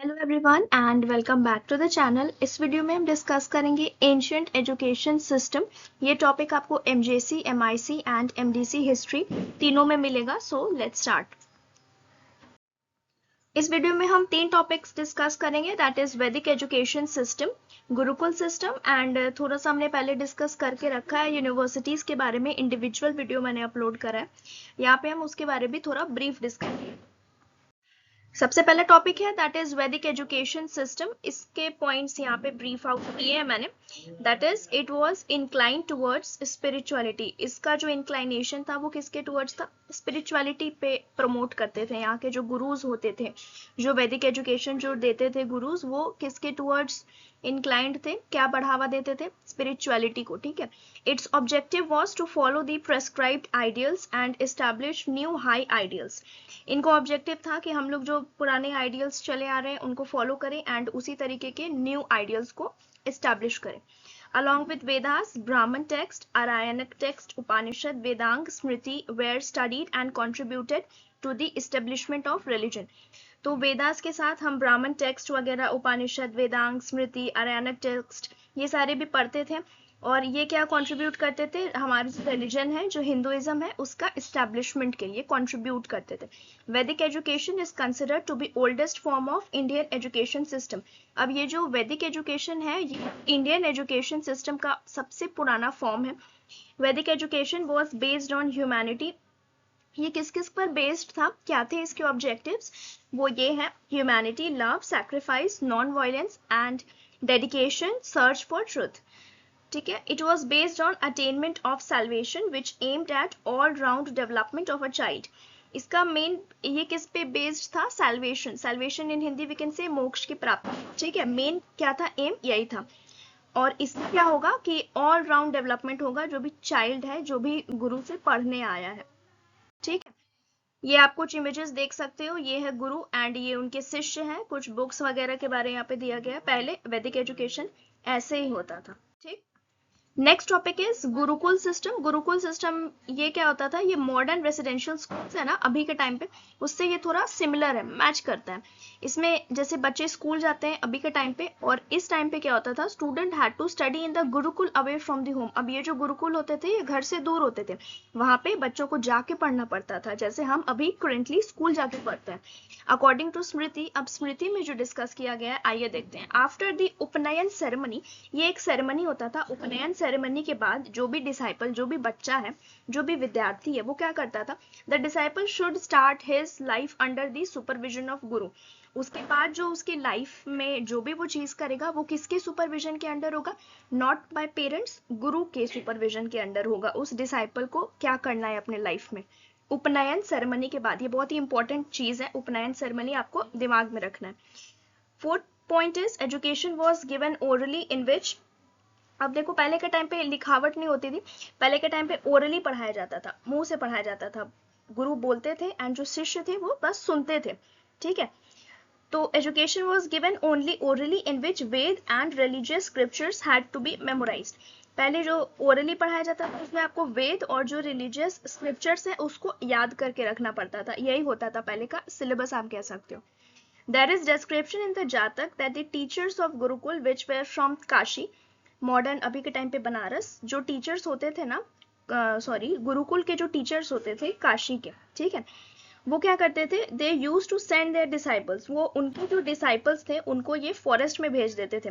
Hello everyone and welcome back to the channel. इस video में हम डिस्कस करेंगे एंशिएंट एजुकेशन सिस्टम। ये टॉपिक आपको MJC, MIC and MDC history तीनों में मिलेगा। So let's start. इस वीडियो में हम तीन टॉपिक्स डिस्कस करेंगे, that is Vedic education system, gurukul system and थोड़ा सा हमने पहले डिस्कस करके रखा है यूनिवर्सिटीज के बारे में। इंडिविजुअल वीडियो मैंने अपलोड करा है, यहाँ पे हम उसके बारे में भी थोड़ा ब्रीफ डिस्कस करेंगे। सबसे पहला टॉपिक है that is Vedic education system. इसके पॉइंट्स यहाँ पे ब्रीफ आउट किए हैं मैंने। That is it was incline towards spirituality. इसका जो इंक्लाइनेशन था वो किसके टुवर्ड्स था? स्पिरिचुअलिटी पे प्रमोट करते थे। यहाँ के जो गुरुज होते थे, जो वैदिक एजुकेशन जो देते थे गुरुज, वो किसके टुवर्ड्स इंक्लाइंड थे? क्या बढ़ावा देते थे? स्पिरिचुअलिटी को। ठीक है। Its objective was to follow the prescribed ideals and establish new high ideals. इनको ऑब्जेक्टिव था कि हम लोग जो पुराने आइडियल्स चले आ रहे हैं उनको फॉलो करें एंड उसी तरीके के न्यू आइडियल्स को एस्टैब्लिश करें। Along with Vedas, Brahman text, Arayanic text, Upanishad, Vedang, Smriti were studied and contributed to the establishment of religion. तो वेदास के साथ हम ब्राह्मण टेक्स्ट वगैरह, उपानिषद, वेदांग, स्मृति, आर्यानिक टेक्स्ट, ये सारे भी पढ़ते थे। और ये क्या कंट्रीब्यूट करते थे? हमारी जो रिलीजन है, जो हिंदुइज्म है, उसका इस्टेब्लिशमेंट के लिए कंट्रीब्यूट करते थे। Vedic education is considered to be oldest form of Indian education system. अब ये जो वैदिक एजुकेशन है, ये इंडियन एजुकेशन सिस्टम का सबसे पुराना फॉर्म है। वैदिक education was based on humanity. ये किस किस पर बेस्ड था? क्या थे इसके ऑब्जेक्टिव्स? वो ये है: humanity, love, sacrifice, non violence and dedication, search for truth. ठीक है। It was based on attainment of salvation which aimed at all round development of a child. इसका मेन ये किस पे बेस्ड था? Salvation. Salvation in Hindi we can say moksha की प्राप्ति। ठीक है। मेन क्या था? एम यही था। और इसमें क्या होगा कि ऑल राउंड डेवलपमेंट होगा, जो भी चाइल्ड है, जो भी गुरु से पढ़ने आया है। ठीक है। ये आप कुछ इमेजेस देख सकते हो, ये है गुरु एंड ये उनके शिष्य हैं। कुछ बुक्स वगैरह के बारे में यहाँ पे दिया गया है। पहले वैदिक एजुकेशन ऐसे ही होता था। ठीक। Next topic is Gurukul system. Gurukul system ये क्या होता था? ये मॉडर्न रेसिडेंशियल स्कूल्स है ना अभी के टाइम पे, उससे ये थोड़ा सिमिलर है, मैच करता है। इसमें जैसे बच्चे स्कूल जाते हैं अभी के टाइम पे, और इस टाइम पे क्या होता था? Student had to study in the gurukul away from the home. अब ये जो गुरुकुल होते थे ये घर से दूर होते थे, वहां पे बच्चों को जाके पढ़ना पड़ता था, जैसे हम अभी करेंटली स्कूल जाके पढ़ते हैं। अकॉर्डिंग टू स्मृति, अब स्मृति में जो डिस्कस किया गया है, आइए देखते हैं। आफ्टर द उपनयन सेरेमनी, ये एक सेरेमनी होता था। उपनयन सेरेमनी के बाद जो भी डिसाइपल, जो भी बच्चा है, जो भी विद्यार्थी है, वो क्या करता था? The disciple should start his life under the supervision of गुरु। उसके बाद जो उसकी लाइफ में जो भी वो चीज करेगा वो किसके सुपरविजन के अंडर होगा? नॉट बाय पेरेंट्स, गुरु के सुपरविजन के अंडर होगा। उस डिसाइपल को क्या करना है अपने लाइफ में? उपनयन सेरेमनी के बाद, ये बहुत ही इंपॉर्टेंट चीज है, उपनयन सेरेमनी आपको दिमाग में रखना है। Fourth point is education was given orally in which. अब देखो, पहले के टाइम पे लिखावट नहीं होती थी, पहले के टाइम पे ओरली पढ़ाया जाता था, मुंह से पढ़ाया जाता था। गुरु बोलते थे एंड जो शिष्य थे वो बस सुनते थे। ठीक है। तो education was given only orally in which Veda and religious scriptures had to be memorised. पहले जो ओरली पढ़ाया जाता था उसमें आपको वेद और जो रिलीजियस स्क्रिप्चर्स है उसको याद करके रखना पड़ता था। यही होता था पहले का सिलेबस, आप कह सकते हो। There is description in the Jatak that the teachers of Gurukul which were from Kashi, modern अभी के टाइम पे बनारस, जो टीचर्स होते थे ना, सॉरी, गुरुकुल के जो टीचर्स होते थे काशी के, ठीक है, वो क्या करते थे? They use to send their disciples. वो उनके जो डिसाइपल्स थे उनको ये फॉरेस्ट में भेज देते थे,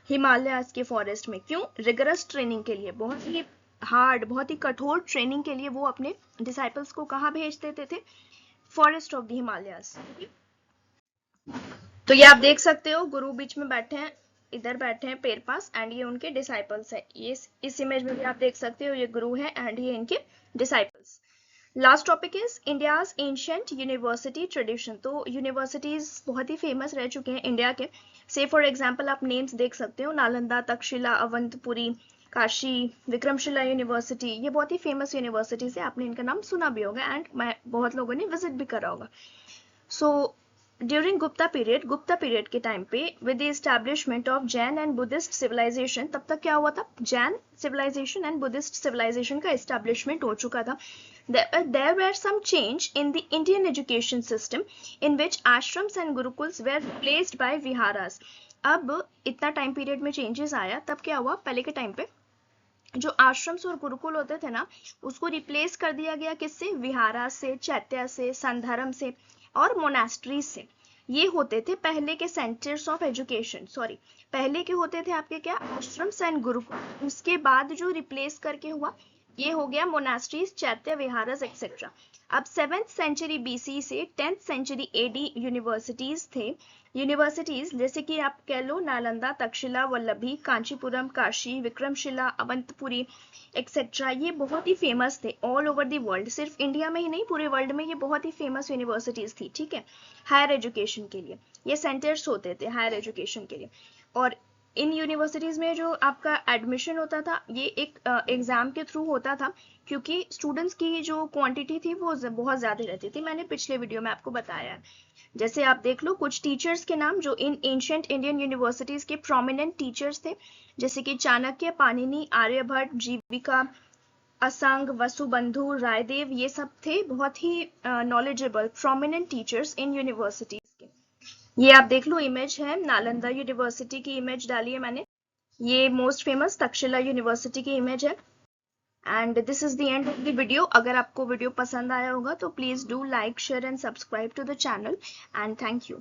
हिमालयास के फॉरेस्ट में। क्यों? रिगरस ट्रेनिंग के लिए, बहुत ही हार्ड, बहुत ही कठोर ट्रेनिंग के लिए वो अपने डिसाइपल्स को कहाँ भेज देते थे? Forest of the Himalayas. तो ये आप देख सकते हो, गुरु बीच में बैठे हैं, इधर बैठे हैं पेड़ पास, एंड ये उनके डिसाइपल्स है। ये इस इमेज में भी आप देख सकते हो, ये गुरु है एंड ये इनके disciples. Last topic is India's ancient university tradition. तो यूनिवर्सिटीज बहुत ही फेमस रह चुके हैं इंडिया के। से फॉर एग्जांपल आप नेम्स देख सकते हो, नालंदा, तक्षशिला, अवंतपुरी, काशी, विक्रमशिला यूनिवर्सिटी। ये बहुत ही फेमस यूनिवर्सिटीज है, आपने इनका नाम सुना भी होगा एंड बहुत लोगों ने विजिट भी करा होगा। सो ड्यूरिंग गुप्ता पीरियड के टाइम पे, with the establishment of Jain and Buddhist civilisation, तब तक क्या हुआ था? Jain civilisation and Buddhist civilisation का एस्टैब्लिशमेंट हो चुका था। there were some change in the Indian education system in which ashrams and gurukuls were replaced by viharas. अब इतना टाइम पीरियड में चेंजेस आया, तब क्या हुआ, पहले के टाइम पे जो आश्रम्स और गुरुकुल होते थे ना, उसको रिप्लेस कर दिया गया किससे, विहारा से, चैत्य से, संधर्म से और मोनास्ट्रीज से। ये होते थे पहले के सेंटर्स ऑफ एजुकेशन, सॉरी पहले के होते थे आपके क्या, आश्रम्स एंड गुरुकुल। उसके बाद जो रिप्लेस करके हुआ ये हो गया मोनास्ट्रीज, चैत्य विहारस एक्सेट्रा। अब 7th सेंचुरी बीसी से 10th सेंचुरी एडी यूनिवर्सिटीज थे। यूनिवर्सिटीज जैसे कि आप कह लो नालंदा, तक्षशिला, वल्लभी, कांचीपुरम, काशी, विक्रमशिला, अवंतपुरी एक्सेट्रा, ये बहुत ही फेमस थे ऑल ओवर द वर्ल्ड। सिर्फ इंडिया में ही नहीं, पूरे वर्ल्ड में ये बहुत ही फेमस यूनिवर्सिटीज थी, ठीक है, हायर एजुकेशन के लिए। ये सेंटर्स होते थे हायर एजुकेशन के लिए। और इन यूनिवर्सिटीज में जो आपका एडमिशन होता था ये एक एग्जाम के थ्रू होता था, क्योंकि स्टूडेंट्स की जो क्वांटिटी थी वो बहुत ज्यादा रहती थी। मैंने पिछले वीडियो में आपको बताया है। जैसे आप देख लो कुछ टीचर्स के नाम जो इन एंशिएंट इंडियन यूनिवर्सिटीज के प्रोमिनेंट टीचर्स थे, जैसे कि चाणक्य, पाणिनि, आर्यभट्ट, जीविका, असंग, वसुबंधु, रायदेव, ये सब थे बहुत ही knowledgeable prominent teachers in universities के। ये आप देख लो इमेज है, नालंदा यूनिवर्सिटी की इमेज डाली है मैंने। ये मोस्ट फेमस तक्षशिला यूनिवर्सिटी की इमेज है। And this is the end of the video. अगर आपको वीडियो पसंद आया होगा तो please do like, share and subscribe to the channel and thank you.